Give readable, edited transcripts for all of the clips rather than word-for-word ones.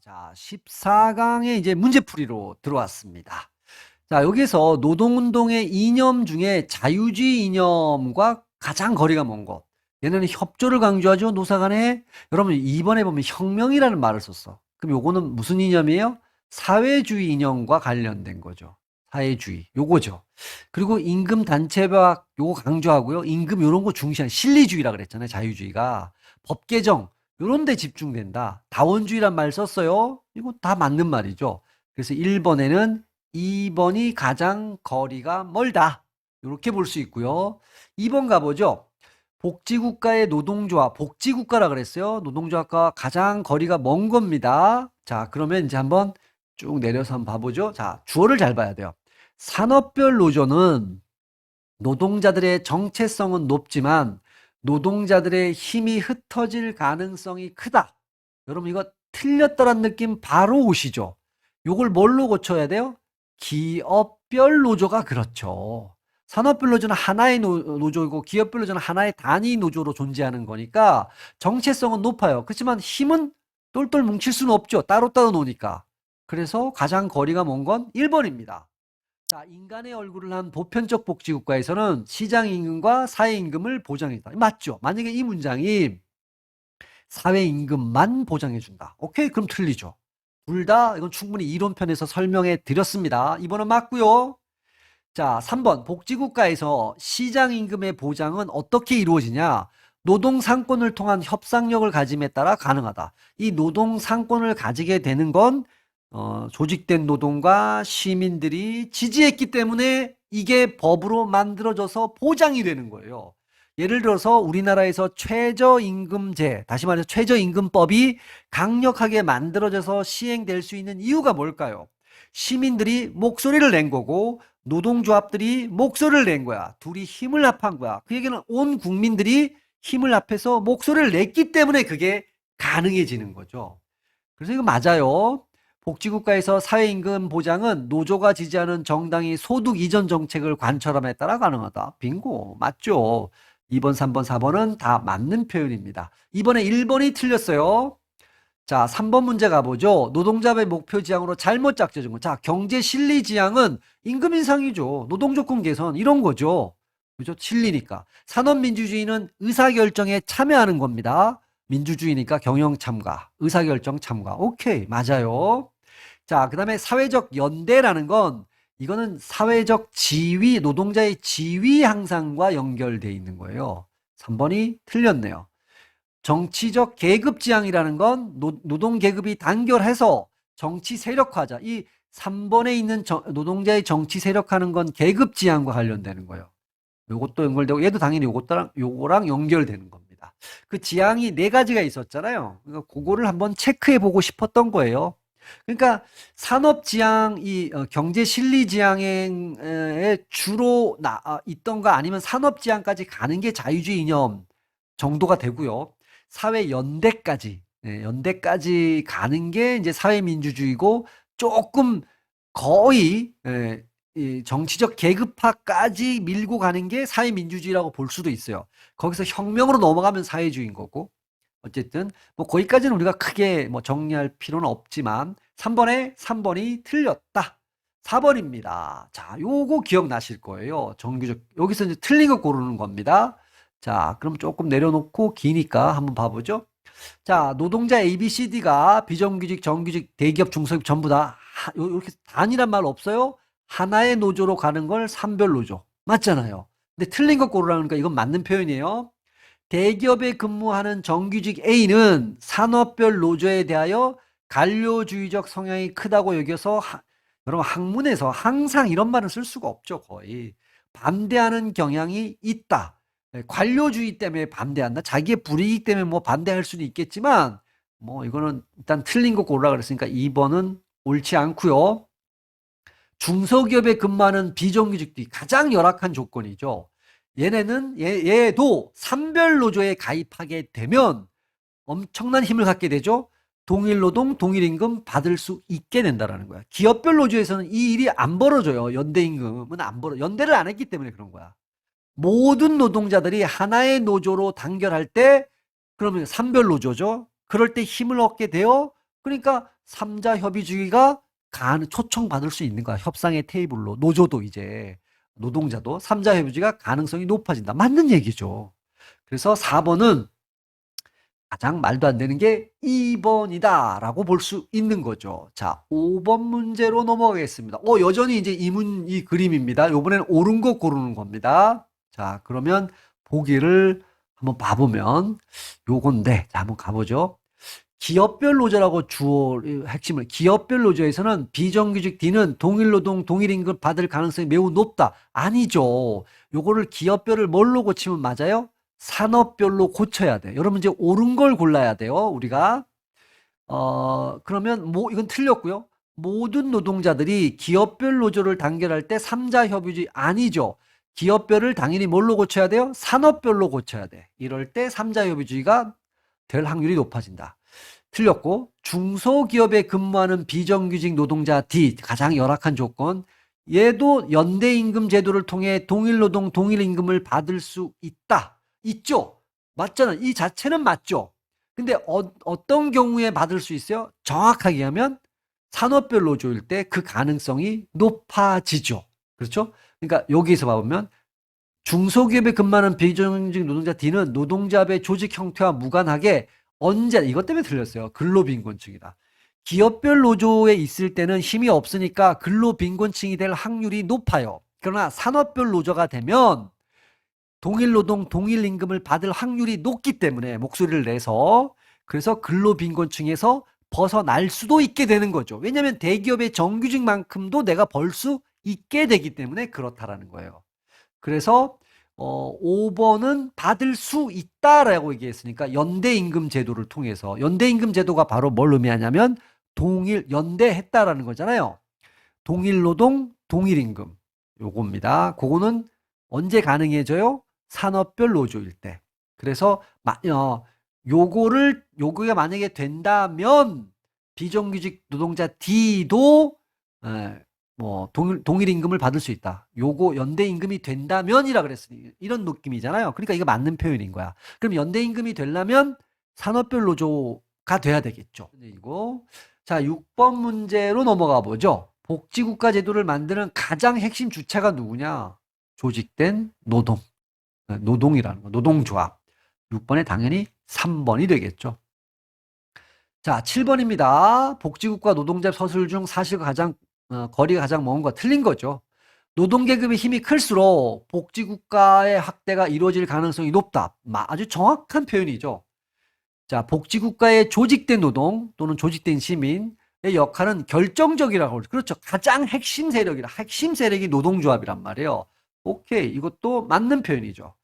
자, 14강에 이제 문제풀이로 들어왔습니다. 자, 여기서 노동운동의 이념 중에 자유주의 이념과 가장 거리가 먼 것. 얘네는 협조를 강조하죠, 노사 간에. 여러분, 2번에 보면 혁명이라는 말을 썼어. 그럼 요거는 무슨 이념이에요? 사회주의 이념과 관련된 거죠. 사회주의. 요거죠. 그리고 임금 단체박 요거 강조하고요. 임금 요런 거 중시한 실리주의라 그랬잖아요, 자유주의가. 법 개정 요런 데 집중된다. 다원주의란 말 썼어요. 이거 다 맞는 말이죠. 그래서 1번에는 2번이 가장 거리가 멀다. 이렇게 볼 수 있고요. 2번 가보죠. 복지국가의 노동조합, 복지국가라 그랬어요. 노동조합과 가장 거리가 먼 겁니다. 자, 그러면 이제 한번 쭉 내려서 한번 봐보죠. 자, 주어를 잘 봐야 돼요. 산업별 노조는 노동자들의 정체성은 높지만 노동자들의 힘이 흩어질 가능성이 크다. 여러분 이거 틀렸다는 느낌 바로 오시죠? 요걸 뭘로 고쳐야 돼요? 기업별 노조가 그렇죠. 산업별 노조는 하나의 노조이고 기업별 노조는 하나의 단위 노조로 존재하는 거니까 정체성은 높아요. 그렇지만 힘은 똘똘 뭉칠 수는 없죠. 따로따로 노니까. 그래서 가장 거리가 먼 건 1번입니다. 자, 인간의 얼굴을 한 보편적 복지국가에서는 시장임금과 사회임금을 보장했다. 맞죠? 만약에 이 문장이 사회임금만 보장해준다. 오케이, 그럼 틀리죠. 둘 다 이건 충분히 이론편에서 설명해 드렸습니다. 이번은 맞고요. 자, 3번 복지국가에서 시장임금의 보장은 어떻게 이루어지냐? 노동상권을 통한 협상력을 가짐에 따라 가능하다. 이 노동상권을 가지게 되는 건 조직된 노동과 시민들이 지지했기 때문에 이게 법으로 만들어져서 보장이 되는 거예요. 예를 들어서 우리나라에서 최저임금제, 다시 말해서 최저임금법이 강력하게 만들어져서 시행될 수 있는 이유가 뭘까요? 시민들이 목소리를 낸 거고 노동조합들이 목소리를 낸 거야. 둘이 힘을 합한 거야. 그 얘기는 온 국민들이 힘을 합해서 목소리를 냈기 때문에 그게 가능해지는 거죠. 그래서 이거 맞아요. 복지국가에서 사회임금 보장은 노조가 지지하는 정당이 소득 이전 정책을 관철함에 따라 가능하다. 빙고. 맞죠? 2번, 3번, 4번은 다 맞는 표현입니다. 이번에 1번이 틀렸어요. 자, 3번 문제 가보죠. 노동자의 목표 지향으로 잘못 짝져진 거. 자, 경제 실리 지향은 임금 인상이죠. 노동조건 개선 이런 거죠. 그죠? 실리니까. 산업민주주의는 의사결정에 참여하는 겁니다. 민주주의니까 경영 참가, 의사결정 참가. 오케이, 맞아요. 자, 그 다음에 사회적 연대라는 건 이거는 사회적 지위, 노동자의 지위 향상과 연결돼 있는 거예요. 3번이 틀렸네요. 정치적 계급 지향이라는 건 노동 계급이 단결해서 정치 세력화자. 이 3번에 있는 노동자의 정치 세력화하는 건 계급 지향과 관련되는 거예요. 요것도 연결되고 얘도 당연히 요거랑 연결되는 겁니다. 그 지향이 네 가지가 있었잖아요. 그러니까 그거를 한번 체크해 보고 싶었던 거예요. 그러니까 산업 지향, 이 경제 실리 지향에 주로 있던가 아니면 산업 지향까지 가는 게 자유주의 이념 정도가 되고요. 사회 연대까지, 연대까지 가는 게 이제 사회민주주의고 조금 거의 이 정치적 계급화까지 밀고 가는 게 사회민주주의라고 볼 수도 있어요. 거기서 혁명으로 넘어가면 사회주의인 거고. 어쨌든 뭐 거기까지는 우리가 크게 뭐 정리할 필요는 없지만 3번이 틀렸다. 4번입니다. 자, 요거 기억나실 거예요. 정규적 여기서 이제 틀린 거 고르는 겁니다. 자, 그럼 조금 내려놓고 기니까 한번 봐보죠. 자, 노동자 ABCD가 비정규직, 정규직, 대기업, 중소기업 전부 다 이렇게 단이란 말 없어요? 하나의 노조로 가는 걸 산별 노조. 맞잖아요. 근데 틀린 거 고르라니까 이건 맞는 표현이에요. 대기업에 근무하는 정규직 A는 산업별 노조에 대하여 관료주의적 성향이 크다고 여겨서 여러분 학문에서 항상 이런 말은 쓸 수가 없죠. 거의 반대하는 경향이 있다. 관료주의 때문에 반대한다. 자기의 불이익 때문에 뭐 반대할 수는 있겠지만 뭐 이거는 일단 틀린 거 고르라 그랬으니까 2번은 옳지 않고요. 중소기업에 근무하는 비정규직들이 가장 열악한 조건이죠. 얘네는 얘도 산별 노조에 가입하게 되면 엄청난 힘을 갖게 되죠. 동일 노동, 동일 임금 받을 수 있게 된다라는 거야. 기업별 노조에서는 이 일이 안 벌어져요. 연대 임금은 안 벌어. 연대를 안 했기 때문에 그런 거야. 모든 노동자들이 하나의 노조로 단결할 때 그러면 산별 노조죠. 그럴 때 힘을 얻게 돼요. 그러니까 삼자 협의주의가 초청받을 수 있는 거야. 협상의 테이블로. 노조도 이제, 노동자도 삼자 협의주의가 가능성이 높아진다. 맞는 얘기죠. 그래서 4번은 가장 말도 안 되는 게 2번이다 라고 볼 수 있는 거죠. 자, 5번 문제로 넘어가겠습니다. 여전히 이제 이 그림입니다. 요번에는 옳은 거 고르는 겁니다. 자, 그러면 보기를 한번 봐보면 요건데, 자, 한번 가보죠. 기업별 노조라고 주어 핵심을, 기업별 노조에서는 비정규직 D는 동일노동 동일임금 받을 가능성이 매우 높다. 아니죠. 요거를 기업별을 뭘로 고치면 맞아요? 산업별로 고쳐야 돼. 여러분 이제 옳은 걸 골라야 돼요. 우리가 그러면 이건 틀렸고요. 모든 노동자들이 기업별 노조를 단결할 때 삼자 협의주의 아니죠. 기업별을 당연히 뭘로 고쳐야 돼요? 산업별로 고쳐야 돼. 이럴 때 삼자 협의주의가 될 확률이 높아진다. 틀렸고, 중소기업에 근무하는 비정규직 노동자 D, 가장 열악한 조건, 얘도 연대임금 제도를 통해 동일노동 동일임금을 받을 수 있다. 있죠? 맞잖아. 이 자체는 맞죠? 근데 어떤 경우에 받을 수 있어요? 정확하게 하면 산업별 노조일 때 그 가능성이 높아지죠. 그렇죠? 그러니까 여기서 봐보면 중소기업에 근무하는 비정규직 노동자 D는 노동자의 조직 형태와 무관하게 이것 때문에 틀렸어요. 근로빈곤층이다. 기업별 노조에 있을 때는 힘이 없으니까 근로빈곤층이 될 확률이 높아요. 그러나 산업별 노조가 되면 동일노동 동일임금을 받을 확률이 높기 때문에 목소리를 내서, 그래서 근로빈곤층에서 벗어날 수도 있게 되는 거죠. 왜냐하면 대기업의 정규직만큼도 내가 벌 수 있게 되기 때문에 그렇다라는 거예요. 그래서 5번은 받을 수 있다라고 얘기했으니까 연대임금 제도를 통해서, 연대임금 제도가 바로 뭘 의미하냐면 연대했다라는 거잖아요. 동일노동 동일임금 요겁니다. 그거는 언제 가능해져요? 산업별 노조일 때. 그래서 요거가 만약에 된다면 비정규직 노동자 D도 동일 임금을 받을 수 있다. 요거 연대 임금이 된다면이라 그랬으니 이런 느낌이잖아요. 그러니까 이거 맞는 표현인 거야. 그럼 연대 임금이 되려면 산업별 노조가 돼야 되겠죠. 이거. 자, 6번 문제로 넘어가 보죠. 복지국가 제도를 만드는 가장 핵심 주체가 누구냐? 조직된 노동이라는 거, 노동조합. 6번에 당연히 3번이 되겠죠. 자, 7번입니다. 복지국가 노동조합 서술 중 사실과 거리가 가장 먼 거 틀린 거죠. 노동계급의 힘이 클수록 복지국가의 확대가 이루어질 가능성이 높다. 아주 정확한 표현이죠. 자, 복지국가의 조직된 노동 또는 조직된 시민의 역할은 결정적이라고 그러죠. 그렇죠. 가장 핵심 세력이 노동조합이란 말이에요. 오케이. 이것도 맞는 표현이죠.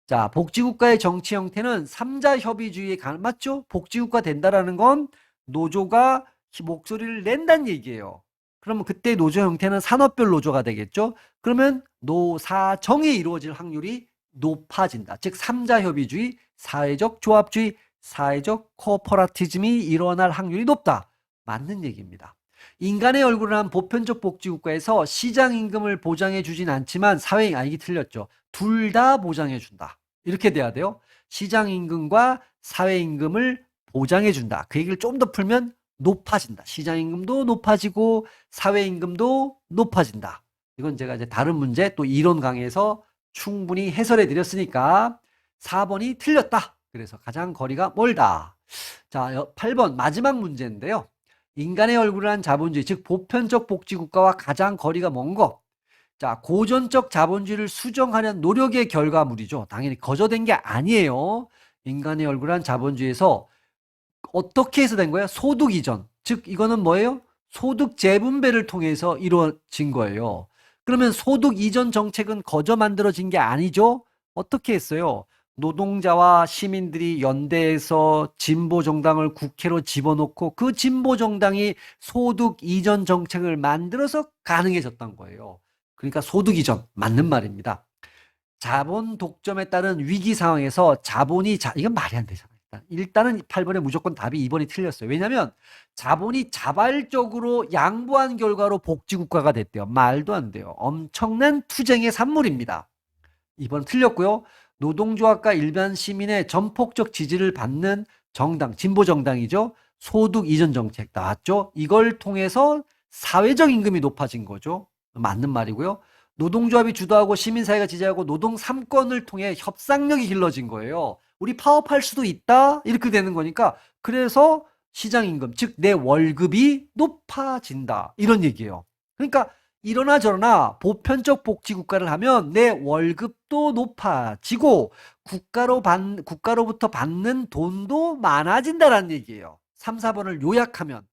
자, 복지국가의 정치 형태는 삼자 협의주의에 맞죠? 복지국가 된다라는 건 노조가 목소리를 낸다는 얘기예요. 그러면 그때 노조 형태는 산업별 노조가 되겠죠? 그러면 노사정이 이루어질 확률이 높아진다. 즉, 삼자 협의주의, 사회적 조합주의, 사회적 코퍼라티즘이 일어날 확률이 높다. 맞는 얘기입니다. 인간의 얼굴을 한 보편적 복지국가에서 시장임금을 보장해 주진 않지만 이게 틀렸죠. 둘 다 보장해 준다. 이렇게 돼야 돼요. 시장임금과 사회임금을 보장해 준다. 그 얘기를 좀 더 풀면 높아진다. 시장임금도 높아지고 사회임금도 높아진다. 이건 제가 이제 다른 문제 또 이론 강의에서 충분히 해설해 드렸으니까 4번이 틀렸다. 그래서 가장 거리가 멀다. 자, 8번 마지막 문제인데요. 인간의 얼굴을 한 자본주의, 즉 보편적 복지국가와 가장 거리가 먼 것. 자, 고전적 자본주의를 수정하려는 노력의 결과물이죠. 당연히 거저된 게 아니에요. 인간의 얼굴을 한 자본주의에서 어떻게 해서 된 거예요? 소득 이전. 즉 이거는 뭐예요? 소득 재분배를 통해서 이루어진 거예요. 그러면 소득 이전 정책은 거저 만들어진 게 아니죠? 어떻게 했어요? 노동자와 시민들이 연대해서 진보정당을 국회로 집어넣고 그 진보정당이 소득 이전 정책을 만들어서 가능해졌던 거예요. 그러니까 소득 이전, 맞는 말입니다. 자본 독점에 따른 위기 상황에서 이건 말이 안 되잖아요. 일단은 8번에 무조건 답이 2번이 틀렸어요. 왜냐하면 자본이 자발적으로 양보한 결과로 복지국가가 됐대요. 말도 안 돼요. 엄청난 투쟁의 산물입니다. 2번 틀렸고요. 노동조합과 일반 시민의 전폭적 지지를 받는 정당, 진보정당이죠. 소득 이전 정책 나왔죠? 이걸 통해서 사회적 임금이 높아진 거죠. 맞는 말이고요. 노동조합이 주도하고 시민사회가 지지하고 노동 3권을 통해 협상력이 길러진 거예요. 우리 파업할 수도 있다? 이렇게 되는 거니까 그래서 시장임금, 즉 내 월급이 높아진다. 이런 얘기예요. 그러니까 이러나 저러나 보편적 복지국가를 하면 내 월급도 높아지고 국가로부터 받는 돈도 많아진다라는 얘기예요. 3, 4번을 요약하면